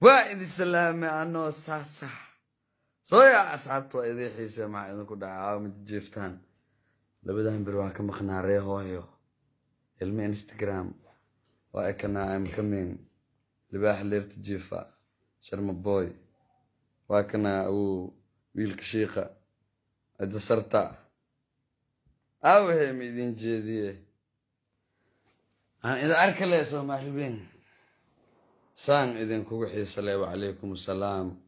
واحد السلام عنه صح صويا أصحابت وإذا حيسة مع إذا كنت عاوم جيفتان لبدهم بروح كم خنا ريه هويو المي انستغرام وأكنا أم كمين لباح ليرت جيفا شرم بوي وأكنا أو ويلك شيخة أدى سرطة أو هي ميدين جيدية إذا أركل سو محلبين سان إذن كوحي صلى عليكم السلام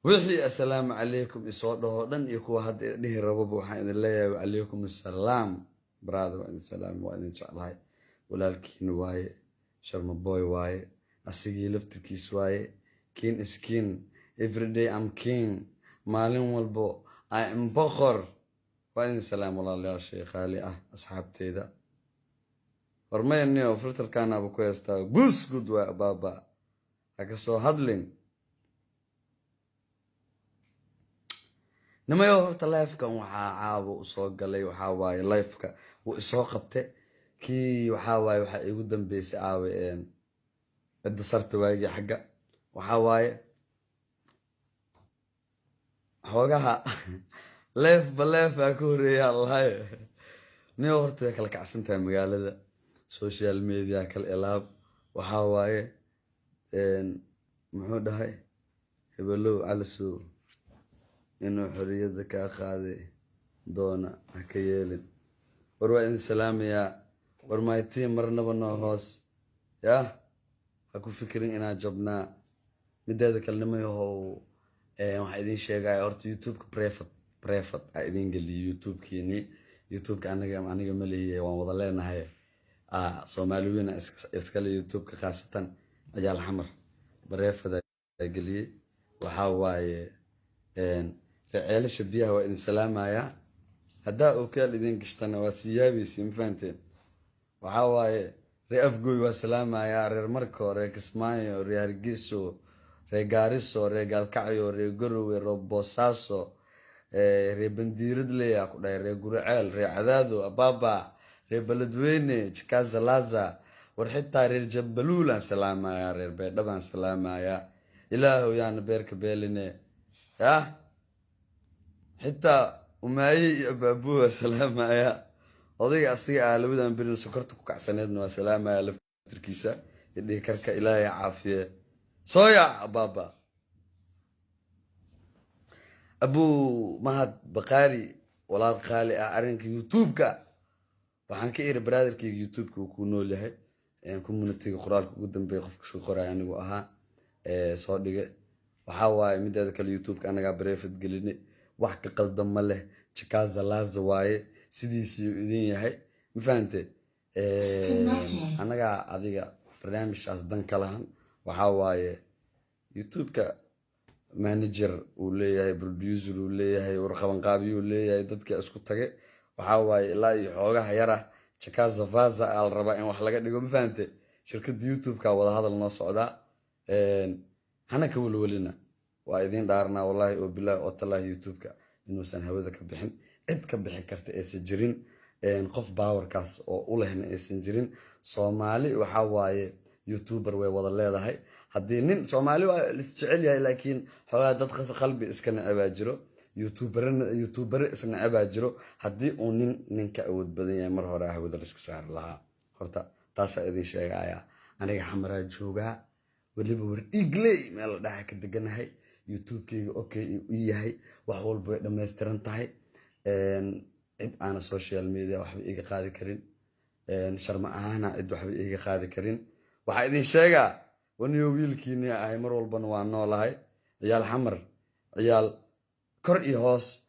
وحي السلام عليكم إصوده دن يكو هاد ديه ربوب وحين الله وعليكم السلام برادة وإن السلام وإن إن شاء الله ولكن واي شرم بوي واي أسيجي لفتكيس واي كين اسكين every day I'm king مالين والبو I am بخر وإن السلام والله يا شيخ علي أصحاب تيدا ورمي النيو فرتر كان أبو كويستا بوس قدوا بابا أكسو هادلين نما يوهرت لايفكا وحا عابو وصوق لي وحا واي لايفكا وإسو قبته كي وحا واي وحا إيقو دنبيسي عاوي إن الدسارت وايقي حقا وحا واي حوقها لايف بلايف أكوري يا الله نيو هرت ويكا لك عسنتها مقالة دا سوشيال ميديا كالإلاب وحا واي إن محودة هاي يبلو على السوق إنه حرية كأخاذي دونا هكيالين وروائن السلام يا ورمايتين مرنا بناهوس يا أكو فكرين إنا جبنا مدى كلمة يهو وحيدين شيء أورت يوتيوب بريفت عايدين قال لي يوتيوب كيني يوتيوب كأنا ملي ومضلنا هاي صوماليين يسكال يوتيوب خاصة عجال حمر بريفت قال لي وحاواي رعيل شبيها وإن سلام يا هدا وكال إذن قشتنا وسيابي سيمفانتين وحاواي ري أفقوي وسلام يا ري مركو ري كسمايو ري هرقيسو ري غاريسو ري قالكعيو ري قروي ري بوساسو ري بنديردلي ري قرعيل ري عدادو أبابا ري بلدويني جكازا لازا ورحيتا ري جبلولا سلام يا ري بيدبان سلام يا إلهو يا نبيرك بيليني يا حتى وماي أبوها سلام يا أضيق أصيع لبدا من بين سكرتك وكعسنيدنا وسلام يا لفتركيسة اللي كركا إلهي عافية صويا بابا أبو مهد بقاري ولا الخالي أعرنك يوتيوبك وحان كإير برادر كي يوتيوبك وكونو لهي يعني كون منتيق قرالك قدام بيخفك شو قرأ يعني وأها صادقة وحاواي مدى ذاك اليوتيوبك أنا قابل ريفت قليني وحكي قلدم ماله جكازا لازا واي سيديسي إذين يهي مفانتي أنا قا أديقا برنامج أصدان كلاهن وحاواي يوتيوبك مانجر وليهي بروديوزر وليهي ورخبان قابي وليهي دادك اسكو تاقي وحاواي لا يحوغا يرى جكازا فازا الربائن وحلقا ديقو مفانتي شركة يوتيوبك وضا هذا النص عدا هنا كولولينا وإذين دارنا والله وبالله وطلع يوتيوبك إنه سن هودك بحن عد كبحن كرت إسجرين نقف باور كاس أو لهنا إسجرين صومالي وحواي يوتيوبر ووضع الله هاي هدين صومالي والاستعلية لكن حوالي تدخل قلبي إسكن أباجرو يوتيوبر إسكن أباجرو هدي ونين نكأود بدنيا مرة راه وذا رزق سعر لها هرتا تاسع إذن شيء عيا أنا حمرة جوجا واللي بور إجلي ماله ده كده جناهي يوتيوب كي أوكي وياهي وحول بيد لما يسترنتهاي عد أنا سوشيال ميديا وحبي إيجا قاعد كرين شرم أنا عد وحبي إيجا قاعد كرين وحيدين شيء ونيو ويل كيني أي مر والبنوان نولاهي عيال حمر عيال كرئي هوس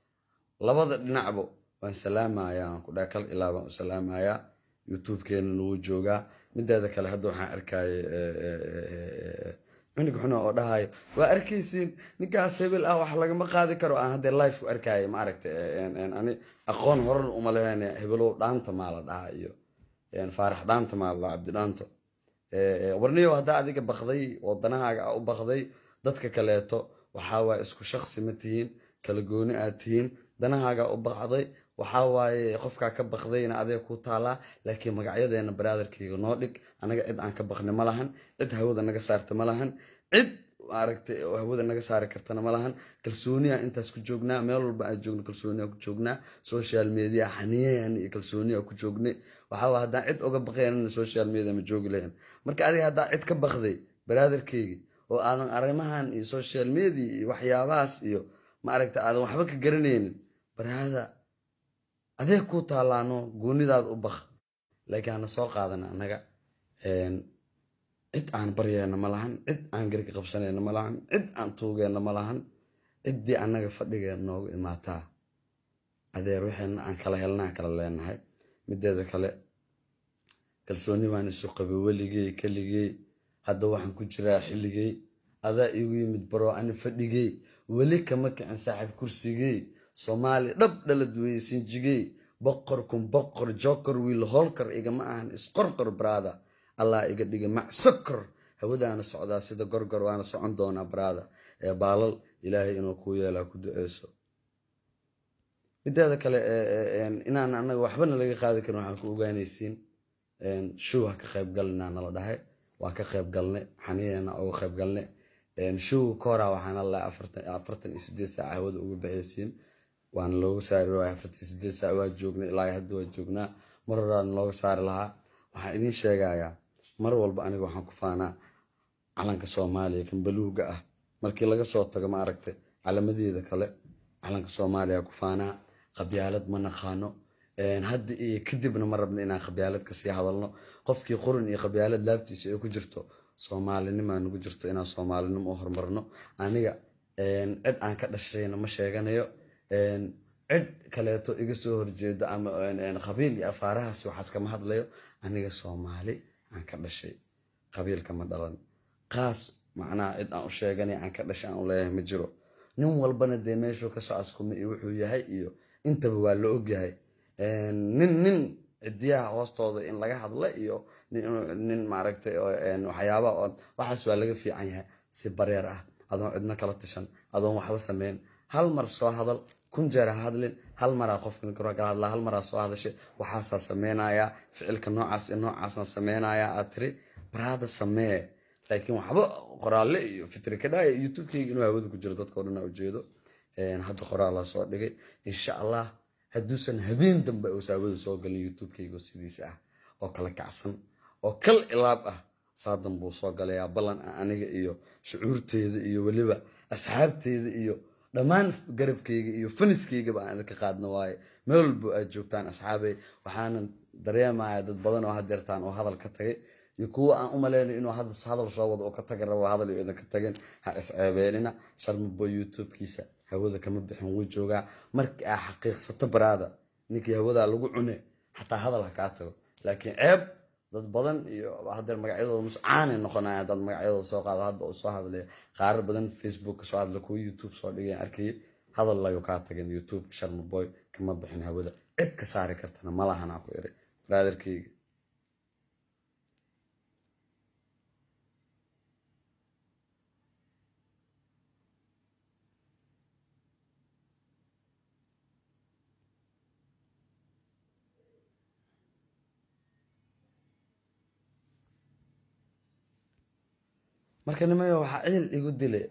لبض نعبو وان سلامة يا كدا كل إلى سلامة يا يوتيوب كين الوجوجا من ذاك اللي هدو حن أركاي عندك حنا أودهاي وأركيسين نقاس هبل أو حلقة ما قاعد كرو أنا هذا اللايف وأركاي ما عرفت يعني أنا أخون هرن أملاً هبلو دانت ماله ده أيو يعني فارح دانت ماله عبد دانتو ورنيو هذا أديك بخذي وضناها أو بخذي ضدك كليته وحاول اسكو شخصي متين كالجوني أتين دناها أو بخذي waxaa waaye qofkaa ka baqdayna adee ku taalaa laakiin magacyadeena baraadarkayga noo dhig anaga cid aan ka baqna ma lahan cid hawada naga saarta ma lahan cid maaragtay oo hawada naga saari kartana ma lahan kalsooniya intaas ku joognaa meel walba aan joogno kalsooniya ku joognaa social media xaniyahan iyo kalsooniya ku joognay waxaa waa haddaan cid oga baqaynana social media ma joogi lahayn marka adiga haddaa cid ka baqday baraadarkayga oo aadan arrimahan iyo social media iyo waxyaabahaas iyo maaragta aadan waxba ka garanaynin baraada adee ku taalaano goonidaad u baq laakiin hana soo qaadana annaga cid aan baryeena ma lahan cid aan garka qabsanayna ma lahan cid aan tuugeenna ma lahan ciddii annaga fadhigeena noogu imaataa adeer waxayna aan kala helnaa kala leenahay mideeda kale kalsooni baan isu qabay weligey keligey hadda waxaan ku jiraa xilligey adaa igu yimid baro ani fadhigey weli kama kicin saaxiib kursigey soomaali dhab dhalad weeye sinjigey boqorkun boqor joker wiil holkar igama ahan isqorqor brada allah iga dhiga macsakor hawadaana socdaa sida gorgor waana socon doonaa brada ee baalal ilaahay inuu kuu yeelaa ku duceyso mideeda kale inaan annaga waxbana laga qaadi karin waxaan ku ogaanaysiin show ha ka qayb galnaa nala dhahay waa ka qayb galnay xaniyeena uga qayb galnay show koora waxaana la 48 saac hawada ugu bixiyeen waan looga saari waayay 48 saac waa joognay ilaa hadda waa joognaa mararaan looga saari lahaa waxaan idin sheegayaa mar walba aniga waxaan ku faanaa calanka Soomaaliya kan baluuga ah markii laga soo tago ma aragtay calamadeeda kale calanka Soomaaliya ku faanaa qabyaalad ma naqaano hadda iyo kadibna ma rabno inaan qabyaalad ka sii hadalno qofkii quran iyo qabyaalad laabtiisa ay ku jirto Soomaalinimo nagu jirto inaan Soomaalinimo u horumarno aniga cid aan ka dhashayna ma sheeganayo cid kaleeto iga soo horjeedo ama qabiil iyo afaarahaas waxaas kama hadlayo aniga Soomaali aan ka dhashay qabiilka ma dhalan qaas macnaa cid aan u sheeganay aan ka dhashay aan u leeyahay ma jiro nin walbana dee meeshuu ka soo askuma iyo wuxuu yahay iyo intaba waa la ogyahay nin cidiyaha hoostooda in laga hadla iyo nin maaragtay waxyaabaha oo waxaas waa laga fiican yahay si bareer ah adoon cidna kala tashan adoon waxba sameyn hal mar soo hadal kun jeer ha hadlin hal mar qofkan kala hadla hal mar soo hadashay waxaas sameynaya ficilka noocaasna sameynaya atri barada samee laakiin waxba qoraalle iyo fikir ka dhaay YouTube-kayga inuu hawada ku jiro dadka oo dhan u jeedo hadda qoraal la soo dhigay insha Allah hadduusan habeen dambe oo saawada soo galin YouTube-kayga sidiisa ah oo kala kacsan oo kal ilaab ah saadan buu soo galayaa balan aniga iyo shucuurteeda iyo waliba asxaabteeda iyo dhammaan garabkayga iyo faniskayga baan ka qaadna waaye meel walba aad joogtaan asxaabay waxaan dareemayaa dad badan oo hadeertaan oo hadal ka tagay iyo kuwa aan u maleynay inuu hadal soo wado oo ka tagi rabo hadal iyo idin ka tagin ha isceebeenina sharmabo YouTube-kiisa hawada kama bixin wuu joogaa markii aan xaqiiqsato baraada ninkii hawada lagu cune xataa hadal ha ka tago laakiin ceeb dad badan iyo hadeer magacyadooda muscaan noqonaya dad magacyadooda soo qaado hadda oo soo hadlay qaar badan Facebook soo hadla ku YouTube soo dhigay arkay hadal lagu ka tagin YouTube sharmaboy kama bixin hawada cid ka saari kartana ma lahan ku iri brotherkayga marka nimayo waxa cil igu dilay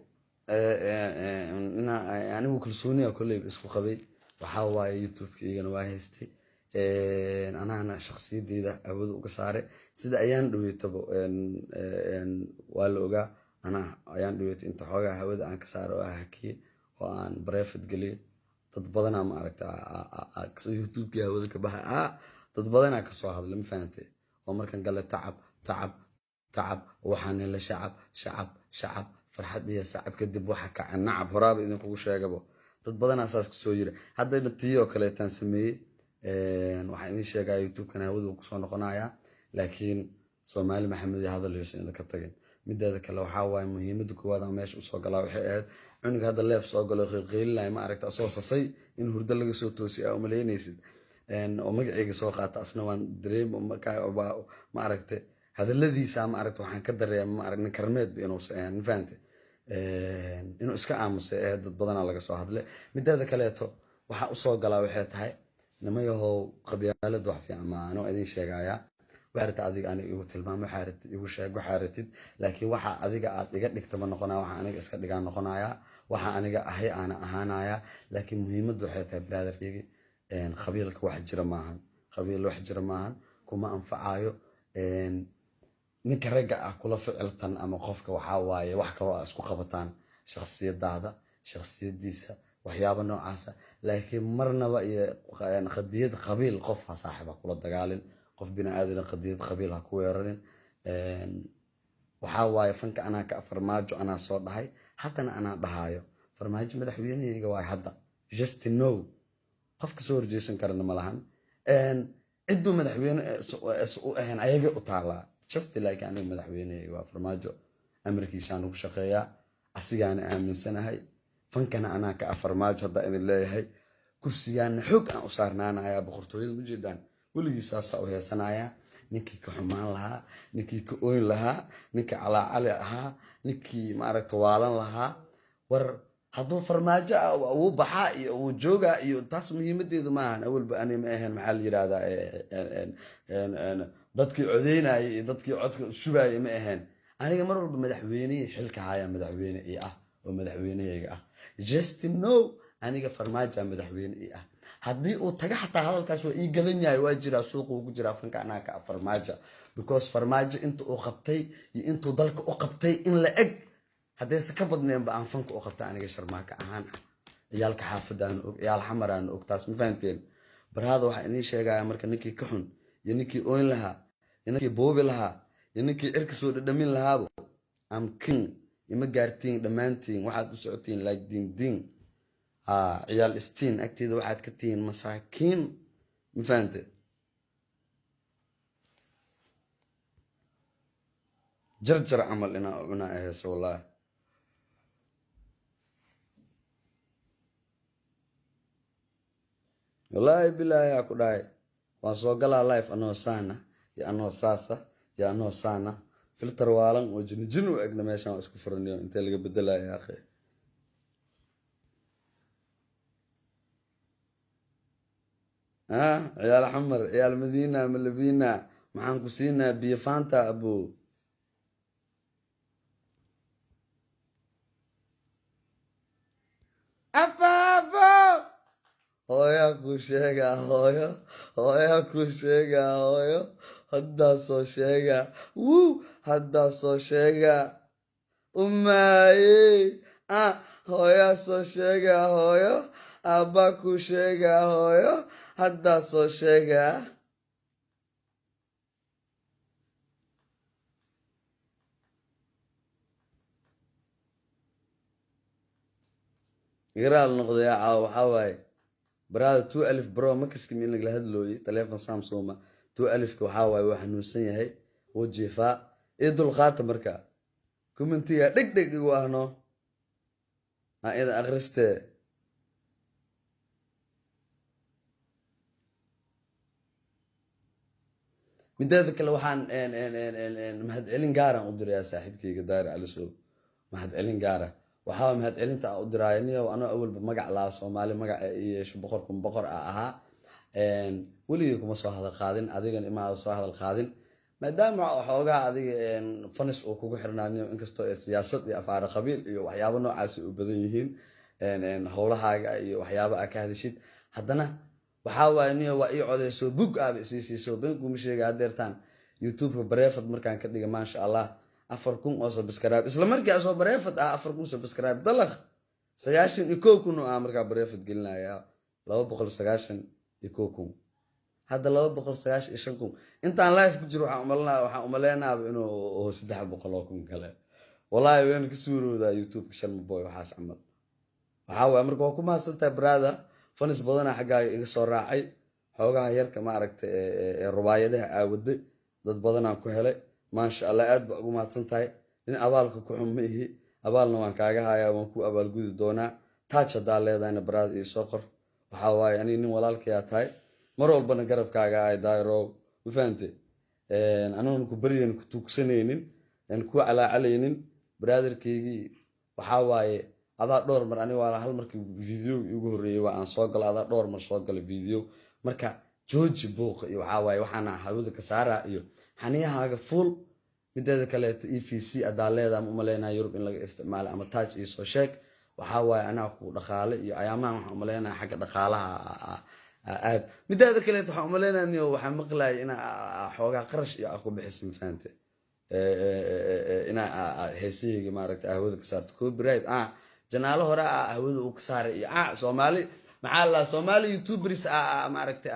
anigu kalsooniya kulay isku qabay waxa waaye YouTube-kaygana waa haystay anaana shakhsiyadeyda awoodo uga saaray sida ayaan dhaweetaba waa la ogaa ana ayaan dhaweetay inta xoogaa hawada aan ka saaro oo hakiye oo aan private galiyo dad badan ma aragtaa YouTube-ka hawada ka baxa dad badan ka soo hadlay ma fahamtay oo markan gale تعب وحنا لا شعب فرحت يا شعب كدب waxa ka nacab horaaba idin kugu sheegabo dad badan asaas ka soo yiri hadda tiyo kale tan sameeyay waxa idin sheegay YouTube-kana hawada ku soo noqonaya laakiin Soomaali Maxamed hadal iyo in ka tagin mideeda kale waxa waay muhiimada koowaad aan meesha u soo galaa waxay ahayd cunug hadda leef soo galo qiilay ma aragta soo sasay in hurdo laga soo toosay oo maleynaysid oo magacayga soo qaata asna waan dareem ma aragta hadaladiisa ma aragto waxaan ka dareemay ma aragna karmeed inuu faante inuu iska aamusay dad badan laga soo hadlay mideeda kaleeto waxa u soo galaa waxay tahay nima yahow qabyaalad wax fiican ma ano idin sheegaya waxa rabta adiga aniga igu tilmaamo waxa rabta igu sheeg waxa rabtid laakiin waxa adiga aad iga dhigto ma noqonaya waxa aniga iska dhigaan noqonaya waxa aniga ahay ana ahaanaya laakiin muhiimaddu waxay tahay brotherkaygi qabiilka wax jira maahan qabiil wax jira maahan kuma anfacayo ninka ragga ah kula ficiltan ama qofka waxa waaye wax kale oo isku qabataan shakhsiyadaada shakhsiyadiisa waxyaabo noocaasa laakiin marnaba iyo qadiyad qabiil qof ha saaxiiba kula dagaalin qof bini aadan qadiyad qabiil ha ku weerarin waxa waaye fanka anaa ka farmaajo anaa soo dhahay haddana anaa dhahayo farmaajo madaxweyneyga waay hadda just know qofka soo horjeesan karana ma lahan cidduu madaxweyne u ahayn ayaga u taalaa just like aniga madaxweyneyga waa farmaajo amarkiisaan ugu shaqeeyaa asigaana aaminsanahay fankana anaa ka farmaajo hadda idin leeyahay kursigaana xoog aan u saarnaanayaa boqortooyada ma jeedaan weligii saasaa u heesanayaa ninkii ka xumaan lahaa ninkii ka ooyn lahaa ninkii calaacali ahaa ninkii maaragta waalan lahaa war hadduu farmaajo ah wuu baxaa iyo wuu joogaa iyo taas muhiimadeedu maahan awalba ani ma ahayn maxaa la yidhahdaa dadkii codeynaya iyo dadkii codka shubaya ma ahayn aniga mar walba madaxweynihii xilka haya madaxweyne ii ah oo madaxweynehayga ah just know aniga farmaajo madaxweyne ii ah haddii uu taga xataa hadalkaas waa ii gadan yahay waa jiraa suuqa ugu jiraa fanka anaa ka farmaajo because farmaajo inta uu qabtay iyo intuu dalka u qabtay in la eg haddayse ka badneenba aan fanka u qabta aniga sharmaaka ahaan ah ciyaalka xaafadaan og ciyaal xamaraan og taas ma fahanteen barhaada waxaa idiin sheegaya marka ninkii ka xun iyo ninkii ooyn lahaa iyo ninkii boobi lahaa iyo ninkii cirka soo dhadhamin lahaabo am king ima gaartiin dhammaantiin waxaad u socotiin like ding ciyaal istiin agteeda waxaad ka tihiin masaakiin ma fahante jarjar camal inaa ahayso wallaahi wallaahi bilaahi aa ku dhahay waan soo galaa life anoo saana iyo anoo saasa iyo anoo saana filter waalan oo jinjin u egna meeshaan waa isku furaniyo intee laga bedelaya akhi ciyaal xamar ciyaal madiina malabina maxaan ku siinaa biyo faanta abo ababo hooya ku sheega hooya ku sheega hooyo haddaa soo sheega haddaa soo sheega umaaye hooya soo sheega hooyo abba ku sheega hooyo haddaa soo sheega garaal noqdaya caawa waxaa waaye baraada 2 bro makaski min lagala hadlooyay taleefon samsung 2 waxaa waaye waa xanuunsan yahay wuu jiifaa ii dulqaata marka commentiga dhegdheg igu ahno ida akhristee mideeda kale waxaan mahadcelin gaaraan u dirayaa saaxiibkayga daari calisow mahadcelin gaara waxaa mahadcelinta aan u diraayo niyow anoo awalba magac lahaa soomaali magaca ii yeesho boqor ahaa weligii kuma soo hadal qaadin adigan imaada soo hadal qaadin maadaama waxoogaa adiga fanis uu kugu xirnaaniyo inkastoo siyaasad iyo afaara qabiil iyo waxyaabo noocaasi u badan yihiin howlahaaga iyo waxyaabo aa ka hadishid haddana waxaa waaye niyo waa ii codeyso bug aaba isii siiso beenkuma sheega hadeertaan youtubeka bareefad markaan ka dhiga maasha allah 4,000 oo subscribe isla markii asoo bareefad 4,000 subscribe dalaq 91,000 oo markaa bareefad gelinaya 291,000 hadda 295,000 intaan live ku jiro waxaan umaleynaaba inuu 300,000 kale wallaahi waan ka suuroodaa youtubeka sharma boy waxaas camal waxaa waaye marka waa ku mahadsantahay brother fanis badana xaggaaga iga soo raacay xoogaha yarka maaragta rubaayadaha aawaday dad badanaan ku helay maasha allah aad baa ugu mahadsan tahay nin abaalka ku xun ma ihi abaalna waan kaaga hayaa waan ku abaalgudi doonaa taaj haddaa leedahayna baraada ii soo qor waxaa waaye aniga nin walaalkayaa tahay mar walbana garabkaaga ay daayirow ma fahante aniguna ku baryayn ku tuugsanaynin ku calaacalaynin brotherkaygii waxaa waaye adaa dhowr mar aniga waa hal markii video igu horreeyay waa aan soo galo adaa dhowr mar soo galay video marka jooji buuqa iyo waxaa waaye waxaana hawada ka saaraa iyo xaniyahaaga fuul mideeda kaleeto EVC adaa leedaha ma umaleynaya Yurub in laga isticmaalo ama taaj iyo soo sheeg waxaa waaye anaa ku dhaqaale iyo ayaamahan waxaan umaleynaya xagga dhaqaalaha aad mideeda kaleeto waxaan umaleynaya waxaan maqlaaya inaa xoogaa qarash iyo ku bixiso ma fahante inaa heesahayga maaragta hawada ka saarto copyright janaalo hore hawada uu ka saaray iyo Soomaali maxaa la Soomaali YouTubers maaragta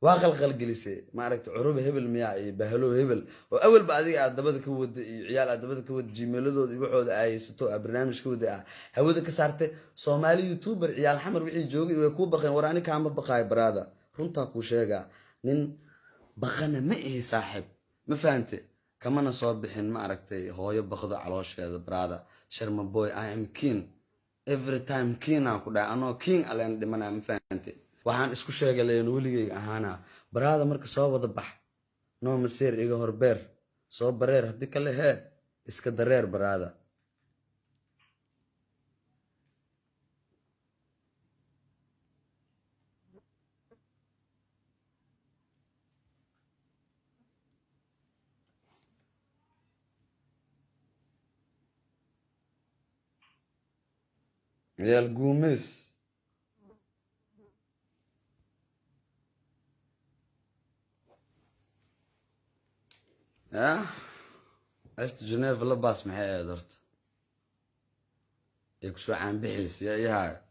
waa qalqalgelisay maaragta curuba hebel miyaa iyo bahalo hebel oo awalba adiga dabada ka wada iyo ciyaal dabada ka wada gmail-adooda iyo waxooda ay haysato barnaamij ka wada hawada ka saartay Soomaali YouTuber ciyaal xamar wixii joogay way ku baqeen war aniga ma baqaay brada runta ku sheega nin baqana ma ee saaxib ma fahante kamana soo bixin maaragtay hooyo baqdo caloosheeda brada Sharma boy I am king every time king aan ku dhaay anoo king aleen dhimana ma fahante waxaan isku sheegaleen weligeyga ahaana brada marka soo wada bax noo maseer iga horbeer soo bareer hadii kale iska dareer brada يا القوميس عشت جنيف لباس محي درت يكسو عن بحيس يا إيها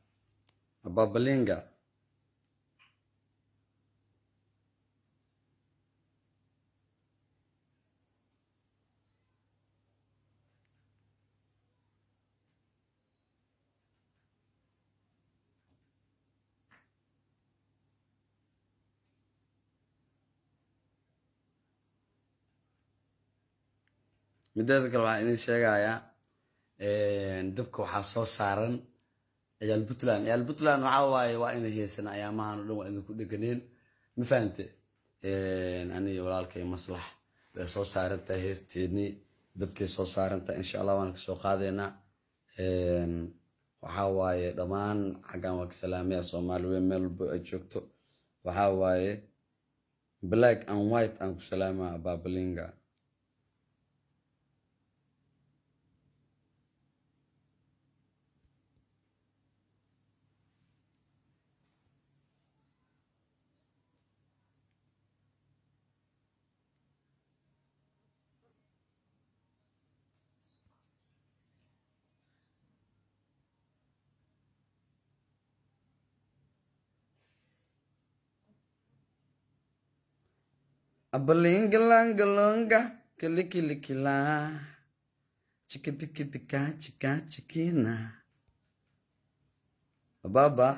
بابلينجا mideeda kale waxaan idin sheegayaa dabka waxaa soo saaran ciyaal Puntland waxaa waaye waa inay heesan ayaamahan oo dhan waa idinku dheganeen ma fahante aniga walaalkay maslax way soo saarantaa heesteeni dabkay soo saarantaa insha Allah waan ka soo qaadeynaa waxaa waaye dhammaan xaggan waa ka salaamaya Soomaaliya meel walba ay joogto waxaa waaye black and white aan ku salaamaa Babalinga Abalingalangalonga kilikilikila chikipikipika chika chikina baba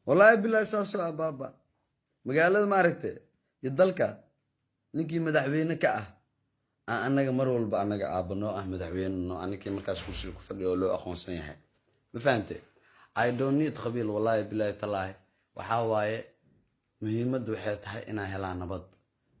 wallahi billahi saaso baba magaalada maaragtay iyo dalka ninkii madaxweyne ka anaga mar walba anaga aabano madaxweyne anigii markaas ku fadhiyo loo aqoonsan yahay ما فهمتي I don't need قبيل والله بالله تالله وحاواي مهمة waxay tahay inaan helaan nabad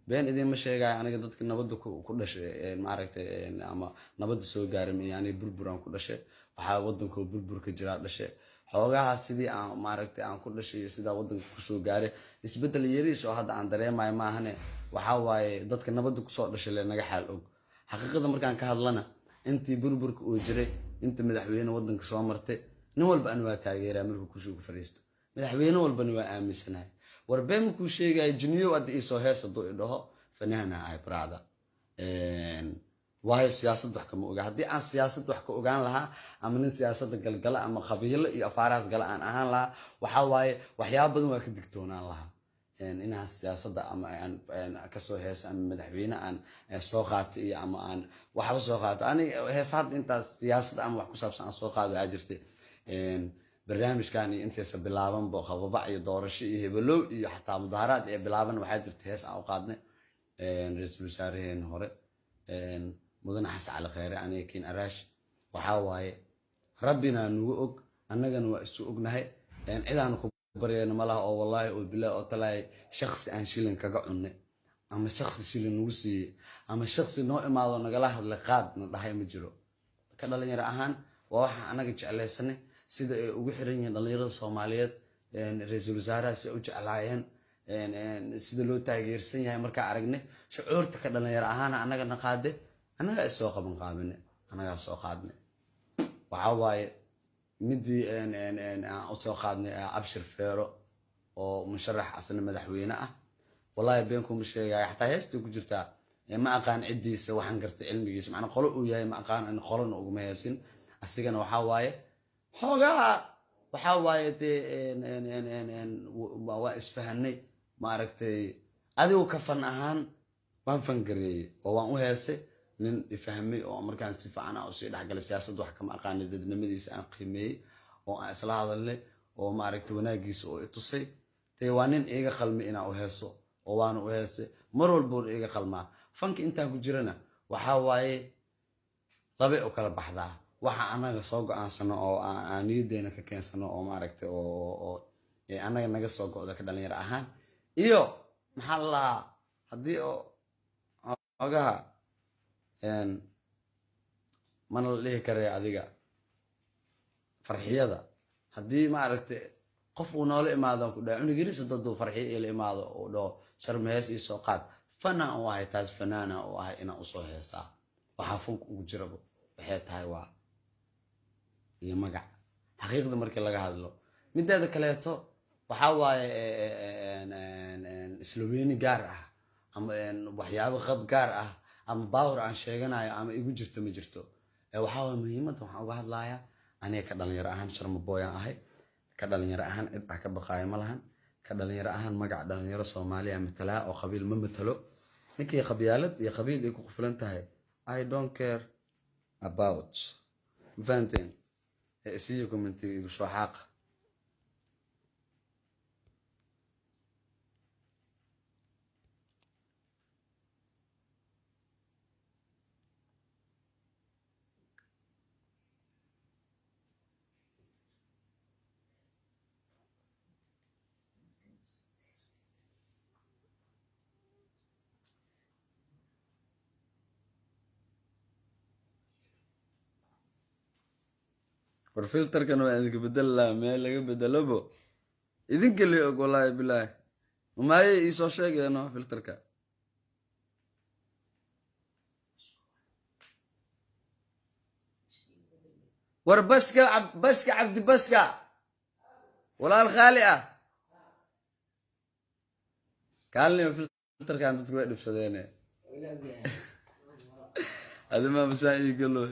been idin ma sheegay aniga dadka nabadda ku dhashay maaragtay ama nabadda soo gaaray yani burburan ku dhashay waxa wadanka burbur ka jira dhashay xoogaha sidii aan maaragtay aan ku dhashay sida wadanka ku soo gaaray isbedel yariis oo hadda aan dareemayo ma ahane waxa waaye dadka nabadda ku soo dhashay naga xal og xaqiiqada markaan ka hadlana intii burburka uu jiray inta madaxweyne wadanka soo martay nin walba aan waa taageeraa markuu ku soo fariisto madaxweyne walba waa aaminsanahay warbeen ku sheegay jiniyo wad isoo heesa doo dhaho fanaana ay brada waayo siyaasad wax kama oga hadii aan siyaasad wax ka ogaan lahaa ama nin siyaasadda galgala ama qabiilo iyo afaaraas gala aan ahaan lahaa waxa waaye waxyaabo badan waa ka digtoonaan lahaa inaan siyaasadda ama aan ka soo heesa ama madaxweyne aan soo qaatay iyo ama aan waxba soo qaatay ani heesaad intaas siyaasad ama wax ku saabsan soo qaado ay jirtay barnaamijkan intaas bilaaban boo qababac iyo doorasho iyo heblow iyo xataa mudaharaad ee bilaaban waxa jirtay hees aan u qaadnay ra'iisul wasaaraheen hore mudane xasan cali khayre aniga kiin araash waxa waaye rabbina nugu og annagana waa isu ognahay cidaan ku baryayna malaha oo wallahi oo bilaa oo talaay shakhsi aan shilin kaga cunnay ama shakhsi shilin nagu siiyey ama shakhsi noo imaado nagala hadlay qaad na dhahay ma jiro. Ka dhalinyaro ahaan waa waxa anaga jeclaysanay sida ay ugu xiran yihiin dhalinyarada Soomaaliyeed ra'iisul wasaaraha si u jeclaayeen sida loo taageersan yahay markaa aragnay shucuurta ka dhalinyaro ahaan anaga na qaade anaga soo qaban qaabine anaga soo qaadnay waxa waaye midii aan u soo qaadnay Abshir Feero oo musharax asna madaxweyne ah wallahi beenku ma sheegay xataa heesta ku jirta ma aqaan cidiisa waxaan gartay cilmigiisa macna qolo uu yahay ma aqaan in qolona ugu meeysin asigana waxa waaye xogaa waxa waaye waa isfahanay ma aragtay adigu ka fan ahaan waan fangareeyay oo waan u heesay nin ifahmay oo markaan si fiican u sii dhaxgalay siyaasadda wax kama aqaan dadnimadiisa aan qiimeeyay oo aan isla hadalnay oo ma aragtay wanaagiisa oo i tusay waa nin iga qalmi inaan u heeso oo waan u heesay mar walba iga qalmaa fanka intaan ku jirana waxa waaye laba oo kala baxdaa waxa anaga soo go'aansano oo aan niyadeena ka keensano oo ma aragtay oo anaga naga soo go'da ka dhalinyaro ahaan iyo maxaa la hadii oo ogaha mana la dhihi karay adiga farxiyada hadii ma aragtay qof uu noola imaado ku dhaay unigiriisa dadoo farxiyo ila imaado oo dhoo sharmees iyo soo qaad fana oo ay taas fanaana oo ay ina u soo heesaa waxa funku ugu jirabo waxay tahay waa iyo magac xaqiiqda markii laga hadlo mideeda kaleeto waxa waaye Sloveni gaar ah ama waxyaabo qab gaar ah ama baawr aan sheeganayo ama igu jirto ma jirto waxa waa muhiimada waxaan uga hadlayaa aniga ka dhalinyaro ahaan Sharma Boy aan ahay ka dhalinyaro ahaan cid ka baqaay ma lahan ka dhalinyaro ahaan magac dhalinyaro Soomaaliya matala oo qabiil ma matalo ninkii qabyaalad iyo qabiil ay ku qufulan tahay I don't care about venting see commenti igu soo xaq والفلتر كانوا عندك بدل لا ما لقى بدل أبو إذن كل والله بالله وما يسوى شيء أنا فلتر كا وربسكا بسكا عبد بسكا ولا الخالئة قال لي فلتر كان تقول بسدينه هذا ما مسائي يقولوا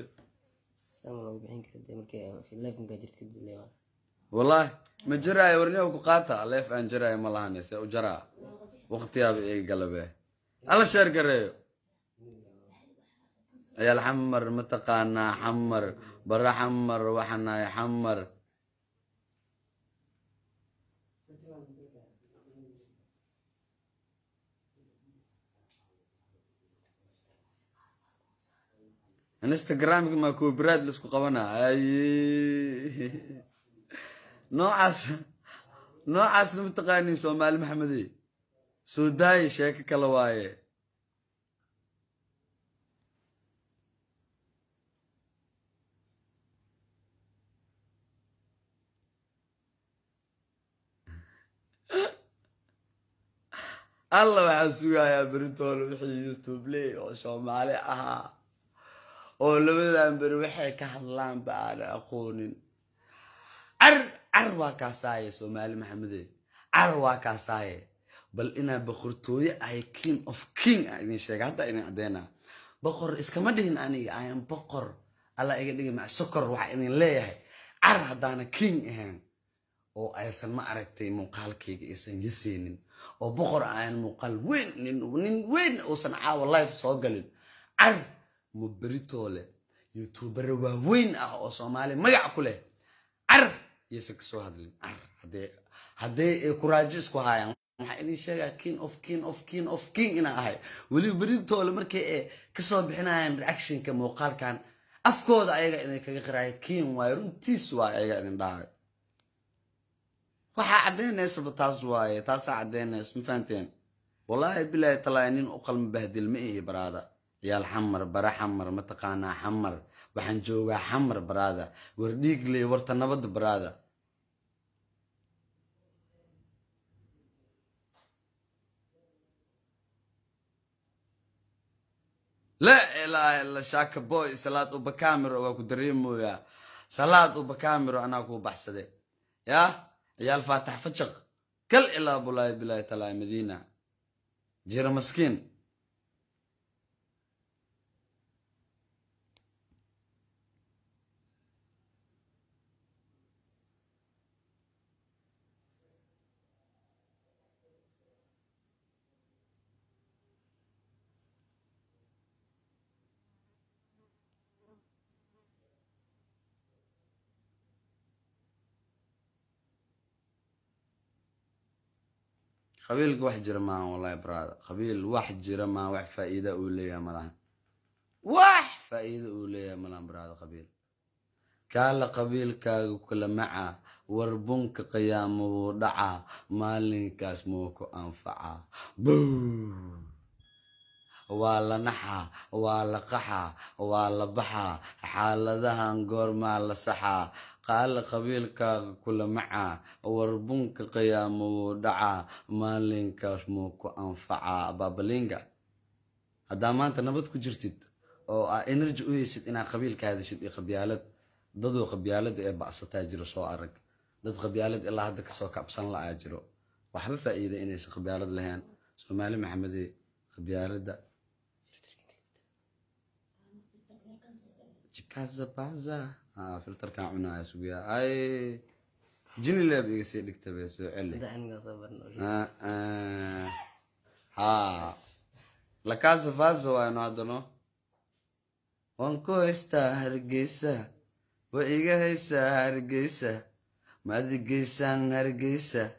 والله ما جرى ورني وقاطع ليف ان جرى ما لهانس وجرى وقتها قلبه الله شر قريو يا الحمر متقانا حمر برا حمر وحنا يحمر انستغرام ما كو براد لسكو قوانا اي نوعاس متقاني سومالي محمدي سوداي شيك كلواي الله وحسوها يا بريتول وحي يوتيوب لي وسومالي اها oo labadan bar waxay ka hadlaan baa aqoonin arwa ka saaye Soomaali Maxamed arwa ka saaye bal ina boqortooyo ay king of king ay sheegay hadda ina adeena boqor iskama dhihin aniga I am boqor alla iga dhigay ma sokor waxa idin leeyahay hadana king ahaan oo aysan ma aragtay muuqaalkayga aysan yiseenin oo boqor aan muuqaal weyn nin weyn oo san caawa live soo galin مبريتولة يوتيوبر وين أو صومالي ما يأكله يسك سو هذلين هذا كوراجس كهاي ما إني شيء كين إنا هاي ولي بريتولة مركي كسب بحنا رياكشن كموقال كان أفكار أيها إنك كقراء كين ويرون تسوى أيها إن ده وح عدين ناس بتسوى تاسع عدين ناس مفهمتين والله بالله طلع نين أقل مبهدل مئي برادا يا الحمر برا حمر متقانا حمر وحنجوغا حمر برادا ورديق لي ورطا نبض برادا لا إله إلا شاك بوي صلاة وبكاميرو وكو دريمو يا صلاة وبكاميرو أنا كو بحسدي يا الفاتح فتشق كل إلا بولاي بالله طلع مدينة جيرا مسكين قبيل واحد جرى معه والله يا برادة قبيل واحد جرى معه واحد فائدة أولية ملان واحد فائدة أولية ملان برادة قبيل كالا قبيل كل معه وربونك قيامه دعا مالين كاسموك أنفعا بو ولا نحا ولا قحا ولا بحا حالدها نقور ما لسحا قال قبيلك كل معا وربونك قيامه دعا مالين كاسموك أنفعا بابلينجا هذا ما أنت نبض كجرتد أو إنرج أويسد إن قبيلك هذا شيء قبيالات ضدو قبيالات إيه بأس تاجر سو أرك ضد قبيالات إلا هذا كسو كابسن لا أجرو وحب فائدة إني قبيالات لهان سومالي محمدي قبيالات كازا بازا فلتر كان عنا سويا اي جيني اللي ابي يصير يكتب يسوي علي دعني صبرنا ها لا كازا بازا وانا هذا وانكو استا هرقيسة وإيجا هيسا هرقيسة ما دي قيسان هرقيسة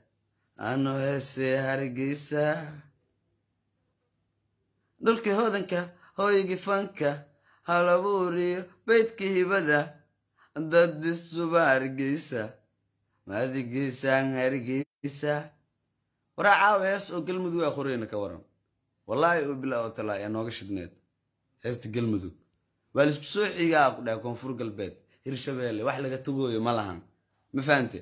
أنو هيسي هرقيسة دولكي هودنكا هويجي فانكا هالابوريو بيتكي هبدا ضد السبا هرقيسة ما دي قيسان هرقيسة ورعاوي يسو قلمدو أخورينا كورم والله وبلا وطلع يا نوغش دنيت هيست قلمدو بالس بسوحي دا كونفور قلبيت هيرشبيلي wax laga tagoyo malahan ma faante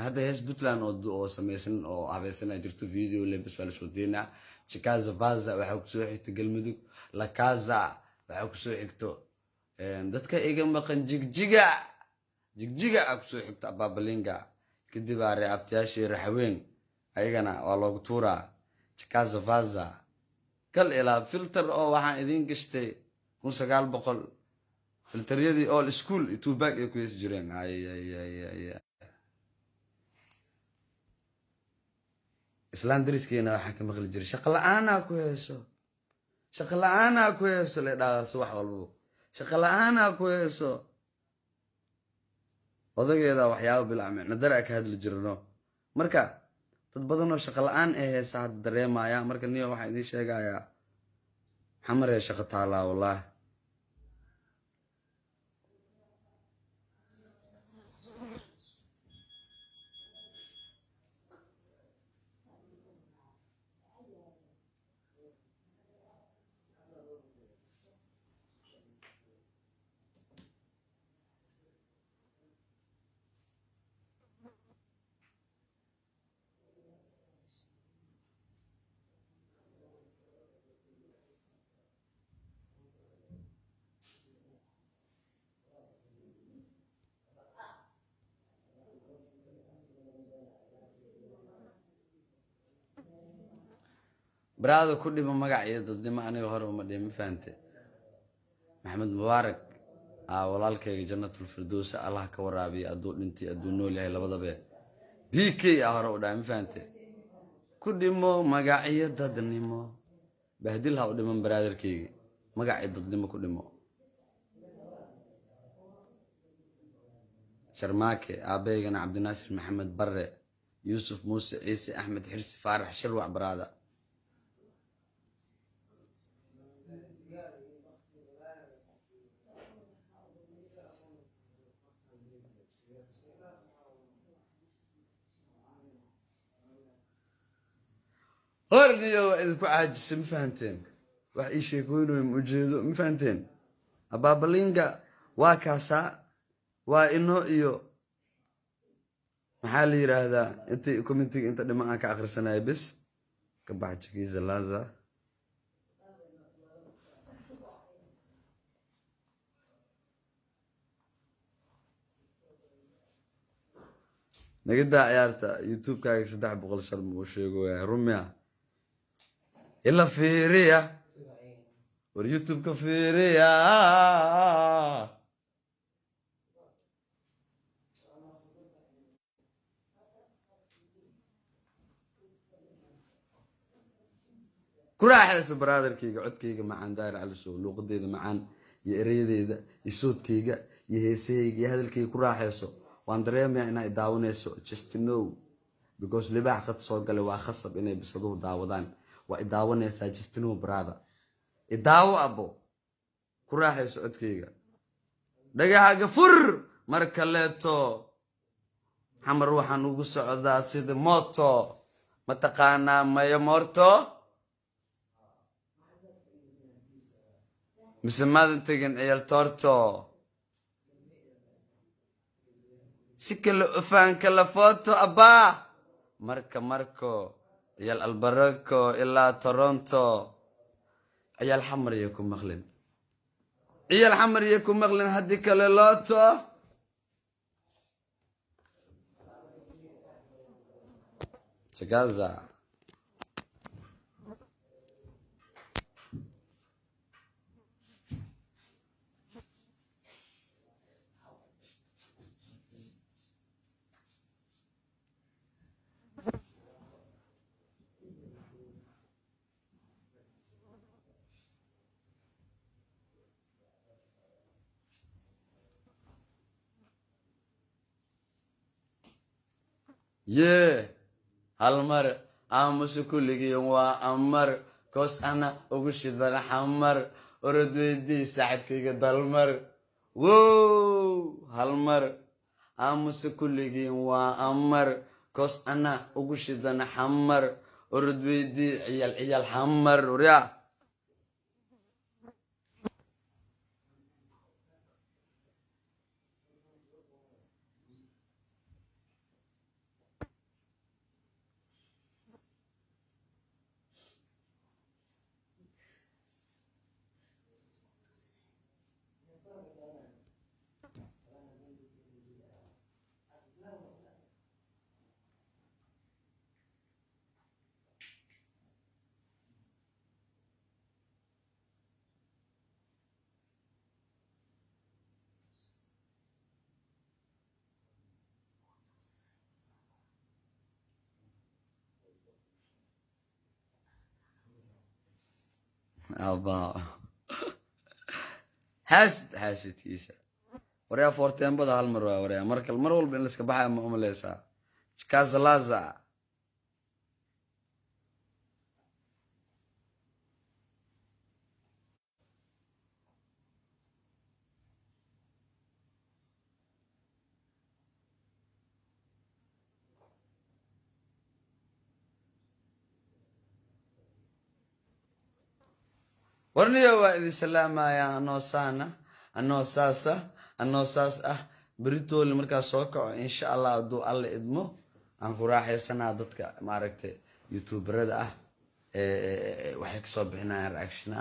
hadda hees Puntland oo sameeysan oo habeesan jirto video lebis wala soo deena chikaza baza waxa ku soo xigta galmudug la kaza waxa ku soo xigto dadka iga maqan jigjiga ku soo xigta babalinga kadib aare abtiyaashi raxween ayagana waa loogu tuuraa chikaza baza kal ila filter oo waxaan idin gashtay 1900 filteryadii all school two back ay ku yees jireen ay islaan dariskeenna waxaan ka maqli jiray shaqo la'aana ku heeso le dhaas wax walbo shaqo la'aana ku heeso odageeda waxyaabo bilacme nadara ka hadli jirno marka dad badan oo shaqo la'aan ay heesa hadda dareemaya marka niyo waxaan idin sheegayaa xamar ee shaqo taala wallahi براده كل ما مقع يضد ما أنا غير ما دي مفهمته محمد مبارك والله جنة الفردوس الله كورابي أدو أنتي أدو نولي هاي لبضة به بيكي أهرب ده مفهمته كل ما مقع يضد نمو بهدلها قدام برادر كي مقع يضد نمو كل ما شرماكي أبينا عبد الناصر محمد برة يوسف موسى عيسى أحمد حرسي فارح شروع براده هورنيو إذا كعاجز مفهمتين واحد إيش يكونوا موجودوا مفهمتين أبابلينجا واكاسا وإنه إيو محالي هذا أنت كومنتي أنت اللي معك آخر سنة بس كبعد شكيز اللازة نقد عيارتا يوتيوب كاك سدح بقول شرم وشيقو يا رميا إلا فيريا واليوتيوب كفيريا كراحس برادر كيغا عد كيغا معان داير على سو لوقديدا معان يا اريديدا يسود كيغا يا هيسيغا يا هادلكي كراحيسو وان dareemaya inay daawanayso just to know because libaax qad soo galay waa khasab inay bisadu daawadaan waa daawanaysaa just to know brother idaawo abo kuraahayso codkayga dhagaxaga fur marka leeto xamar waxaan ugu socdaa sida mooto ma taqaanaa maya moorto mise maadan tegin ciyal toorto si kala ufaan kala foto abaa marko ciyal albarako ilaa toronto ciyal xamar iyo ku maqlin ciyal xamar iyo ku maqlin haddii kale looto Gaza. Yeah. هالمر آموس كل وأمر كوس أنا أقول ذا حمر أرد ودي سحب كي دالمر وو هالمر آموس كل وأمر كوس أنا أقول ذا حمر أرد ودي عيال حمر وريا أبا حاسد كيسة وريا فورتين بدا هالمرة وريا المرة بين لسك بحا مؤمليسا كاز لازا ورنيا وإذا سلام يا نوسانا النوساس بريتو اللي مركز سوكو إن شاء الله دو الله إدمو أنكو راح يسنا ضدك معركة يوتيوب رد وحيك صوب هنا رياكشن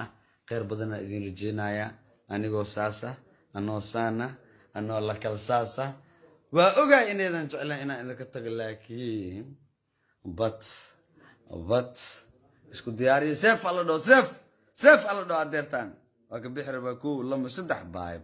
غير بدنا إذن رجينايا أنيقو ساسا النوسانا أنو الله كالساسا وأوغا إني إذا نجعلنا إنا كتاق لكن بط اسكو دياري سيف الله دو سيف على دو عديرتان وكبيحر باكو لما صدح باي